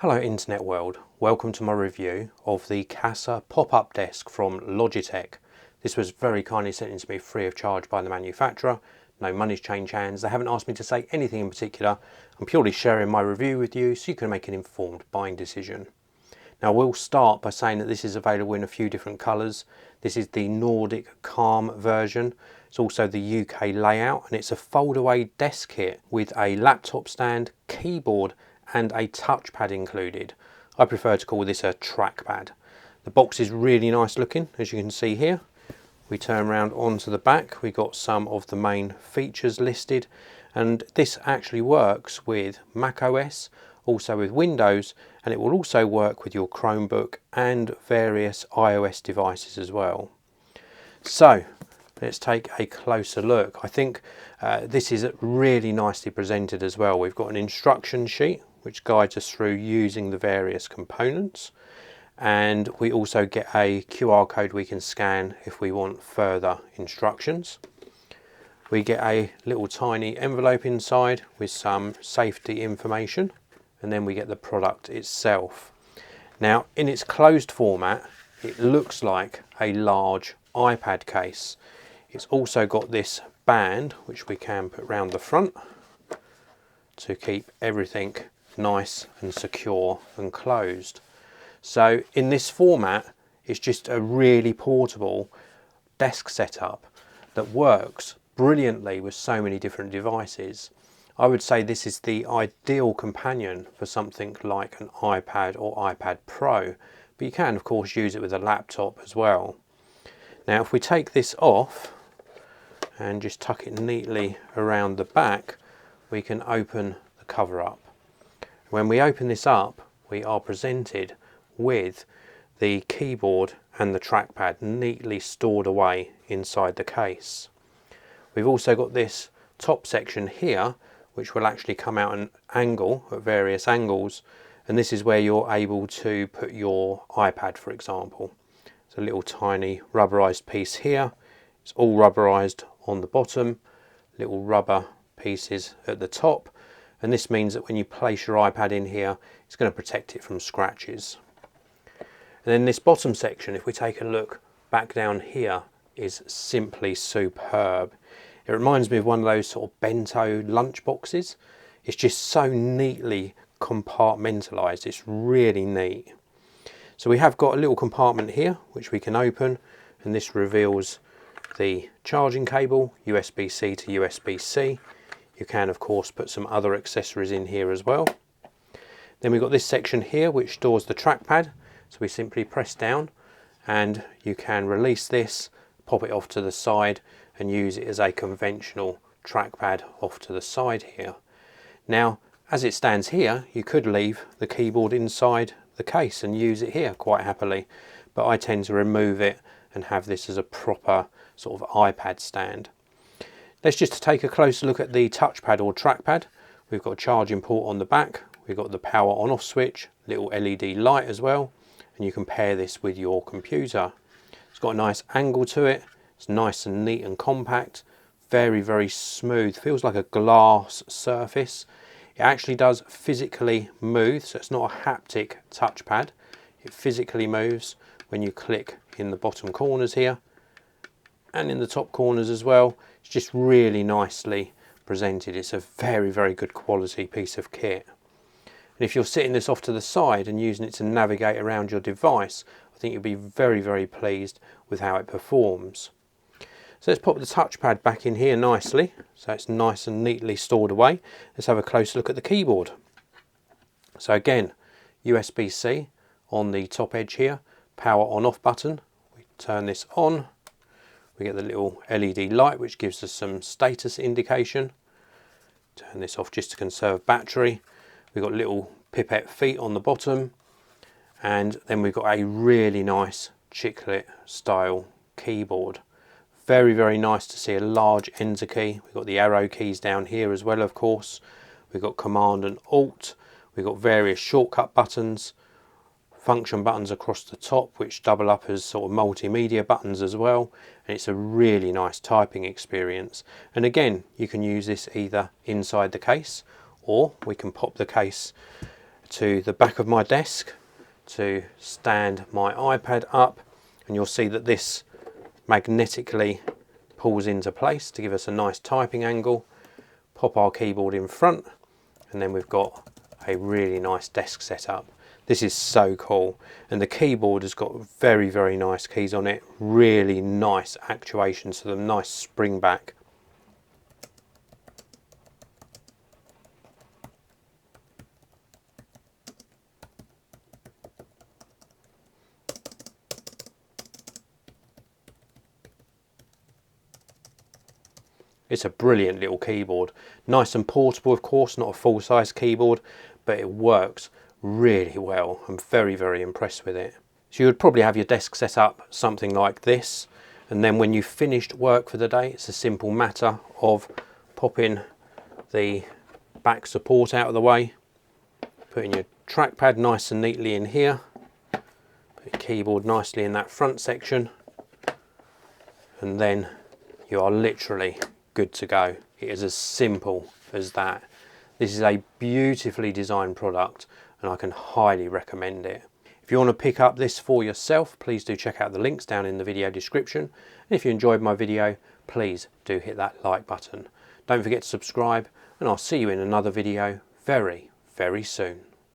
Hello Internet World, welcome to my review of the CASA Pop-Up Desk from Logitech. This was very kindly sent in to me free of charge by the manufacturer. No money's changed hands, they haven't asked me to say anything in particular. I'm purely sharing my review with you so you can make an informed buying decision. Now we'll start by saying that this is available in a few different colours. This is the Nordic Calm version. It's also the UK layout and it's a fold-away desk kit with a laptop stand, keyboard and a touchpad included. I prefer to call this a trackpad. The box is really nice looking, as you can see here. We turn around onto the back, we got some of the main features listed, and this actually works with Mac OS, also with Windows, and it will also work with your Chromebook and various iOS devices as well. So let's take a closer look. I think this is really nicely presented as well. We've got an instruction sheet which guides us through using the various components, and we also get a QR code we can scan if we want further instructions. We get a little tiny envelope inside with some safety information, and then we get the product itself. Now in its closed format it looks like a large iPad case. It's also got this band which we can put round the front to keep everything nice and secure and closed. So in this format it's just a really portable desk setup that works brilliantly with so many different devices. I would say this is the ideal companion for something like an iPad or iPad Pro, but you can of course use it with a laptop as well. Now if we take this off and just tuck it neatly around the back, we can open the cover up. When we open this up, we are presented with the keyboard and the trackpad neatly stored away inside the case. We've also got this top section here which will actually come out an angle at various angles, and this is where you're able to put your iPad, for example. It's a little tiny rubberized piece here. It's all rubberized on the bottom, little rubber pieces at the top, and this means that when you place your iPad in here it's going to protect it from scratches. And then this bottom section, if we take a look back down here, is simply superb. It reminds me of one of those sort of bento lunch boxes. It's just so neatly compartmentalized, it's really neat. So we have got a little compartment here which we can open, and this reveals the charging cable, USB-C to USB-C. You can of course put some other accessories in here as well. Then we've got this section here which stores the trackpad, so we simply press down and you can release this, pop it off to the side and use it as a conventional trackpad off to the side here. Now as it stands here you could leave the keyboard inside the case and use it here quite happily, but I tend to remove it and have this as a proper sort of iPad stand. Let's just take a closer look at the touchpad or trackpad. We've got a charging port on the back, we've got the power on off switch, little LED light as well, and you can pair this with your computer. It's got a nice angle to it, it's nice and neat and compact, very smooth, feels like a glass surface. It actually does physically move, so it's not a haptic touchpad. It physically moves when you click in the bottom corners here and in the top corners as well. It's just really nicely presented. It's a very good quality piece of kit. And if you're sitting this off to the side and using it to navigate around your device, I think you'll be very pleased with how it performs. So let's pop the touchpad back in here nicely, so it's nice and neatly stored away. Let's have a closer look at the keyboard. So again, USB-C on the top edge here, power on off button. We turn this on, we get the little LED light which gives us some status indication. Turn this off just to conserve battery. We've got little pipette feet on the bottom, and then we've got a really nice chiclet style keyboard. Very nice to see a large enter key. We've got the arrow keys down here as well of course. We've got Command and Alt. We've got various shortcut buttons, function buttons across the top which double up as sort of multimedia buttons as well, and it's a really nice typing experience. And again, you can use this either inside the case, or we can pop the case to the back of my desk to stand my iPad up, and you'll see that this magnetically pulls into place to give us a nice typing angle. Pop our keyboard in front, and then we've got a really nice desk setup. This is so cool, and the keyboard has got very, very nice keys on it, really nice actuation to them, nice spring back. It's a brilliant little keyboard, nice and portable of course, not a full-size keyboard, but it works really well. I'm very, very impressed with it. So you would probably have your desk set up something like this, and then when you've finished work for the day, it's a simple matter of popping the back support out of the way, putting your trackpad nice and neatly in here, put your keyboard nicely in that front section, and then you are literally good to go. It is as simple as that. This is a beautifully designed product, and I can highly recommend it. If you want to pick up this for yourself, please do check out the links down in the video description. And if you enjoyed my video, please do hit that like button. Don't forget to subscribe, and I'll see you in another video very, very soon.